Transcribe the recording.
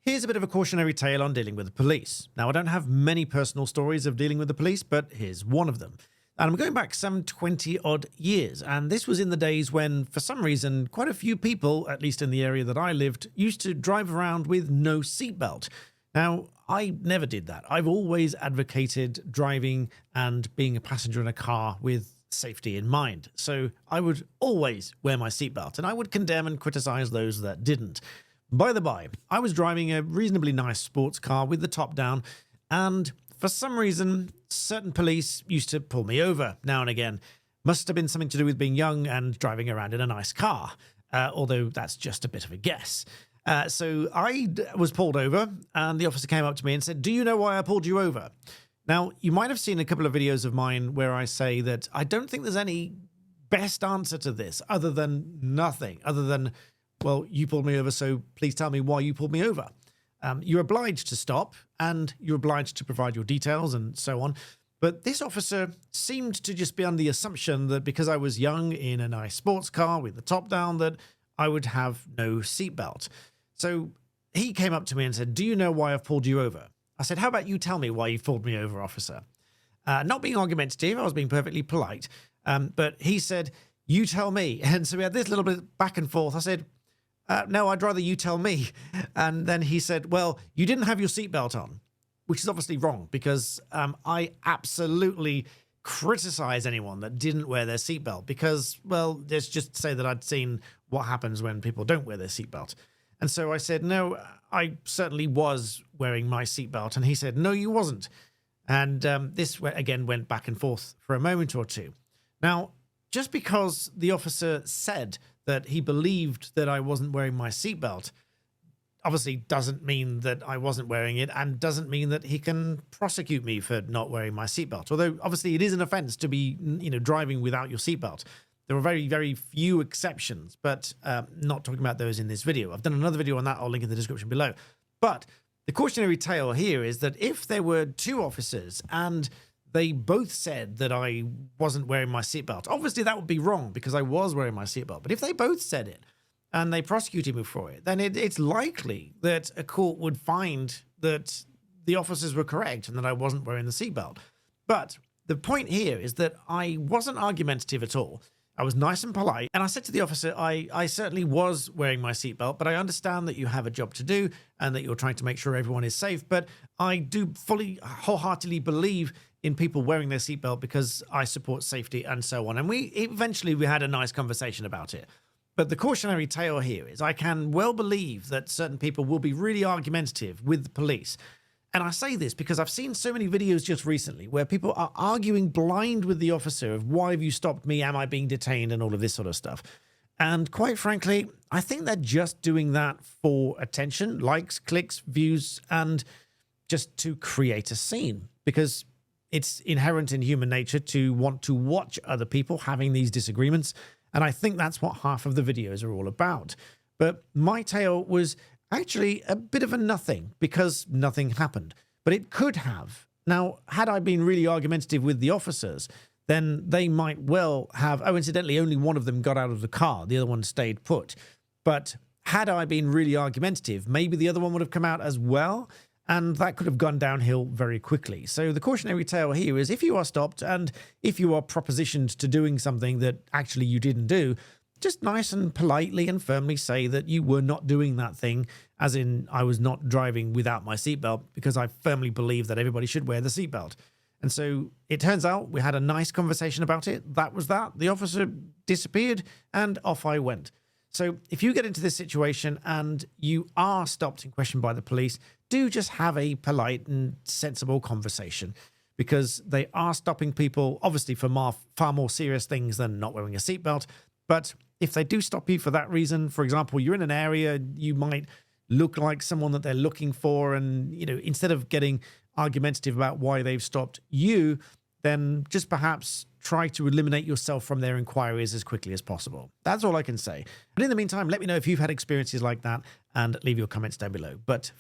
Here's a bit of a cautionary tale on dealing with the police. Now, I don't have many personal stories of dealing with the police, but here's one of them. And I'm going back some 20-odd years, and this was in the days when, for some reason, quite a few people, at least in the area that I lived, used to drive around with no seatbelt. Now, I never did that. I've always advocated driving and being a passenger in a car with safety in mind. So I would always wear my seatbelt, and I would condemn and criticize those that didn't. By the by, I was driving a reasonably nice sports car with the top down, and for some reason, certain police used to pull me over now and again. Must have been something to do with being young and driving around in a nice car, although that's just a bit of a guess. So I was pulled over, and the officer came up to me and said, "Do you know why I pulled you over?" Now, you might have seen a couple of videos of mine where I say that I don't think there's any best answer to this other than nothing, other than, well, you pulled me over, so please tell me why you pulled me over. You're obliged to stop, and you're obliged to provide your details and so on. But this officer seemed to just be under the assumption that because I was young in a nice sports car with the top down, that I would have no seatbelt. So he came up to me and said, "Do you know why I've pulled you over?" I said, "How about you tell me why you've pulled me over, officer?" Not being argumentative, I was being perfectly polite. But he said, "You tell me." And so we had this little bit back and forth. I said, "No, I'd rather you tell me." And then he said, "Well, you didn't have your seatbelt on," which is obviously wrong because I absolutely criticize anyone that didn't wear their seatbelt because, well, let's just say that I'd seen what happens when people don't wear their seatbelt. And so I said, "No, I certainly was wearing my seatbelt." And he said, "No, you wasn't." And this, again, went back and forth for a moment or two. Now, just because the officer said that he believed that I wasn't wearing my seatbelt obviously doesn't mean that I wasn't wearing it and doesn't mean that he can prosecute me for not wearing my seatbelt. Although obviously it is an offense to be, driving without your seatbelt. There are very, very few exceptions, but not talking about those in this video. I've done another video on that. I'll link in the description below. But the cautionary tale here is that if there were two officers and they both said that I wasn't wearing my seatbelt, obviously that would be wrong because I was wearing my seatbelt. But if they both said it and they prosecuted me for it, then it's likely that a court would find that the officers were correct and that I wasn't wearing the seatbelt. But the point here is that I wasn't argumentative at all. I was nice and polite, and I said to the officer, I certainly was wearing my seatbelt, but I understand that you have a job to do and that you're trying to make sure everyone is safe, but I do fully, wholeheartedly believe in people wearing their seatbelt because I support safety and so on. And eventually we had a nice conversation about it. But the cautionary tale here is I can well believe that certain people will be really argumentative with the police. And I say this because I've seen so many videos just recently where people are arguing blind with the officer of why have you stopped me? Am I being detained? And all of this sort of stuff. And quite frankly, I think they're just doing that for attention, likes, clicks, views, and just to create a scene because it's inherent in human nature to want to watch other people having these disagreements. And I think that's what half of the videos are all about. But my tale was actually a bit of a nothing because nothing happened, but it could have. Now, had I been really argumentative with the officers, then they might well have, oh, incidentally, only one of them got out of the car. The other one stayed put. But had I been really argumentative, maybe the other one would have come out as well. And that could have gone downhill very quickly. So the cautionary tale here is if you are stopped and if you are propositioned to doing something that actually you didn't do, just nice and politely and firmly say that you were not doing that thing, as in I was not driving without my seatbelt because I firmly believe that everybody should wear the seatbelt. And so it turns out we had a nice conversation about it. That was that. The officer disappeared and off I went. So if you get into this situation and you are stopped and questioned by the police, do just have a polite and sensible conversation because they are stopping people, obviously, for far more serious things than not wearing a seatbelt. But if they do stop you for that reason, for example, you're in an area, you might look like someone that they're looking for. And, instead of getting argumentative about why they've stopped you, then just perhaps try to eliminate yourself from their inquiries as quickly as possible. That's all I can say. But in the meantime, let me know if you've had experiences like that and leave your comments down below. But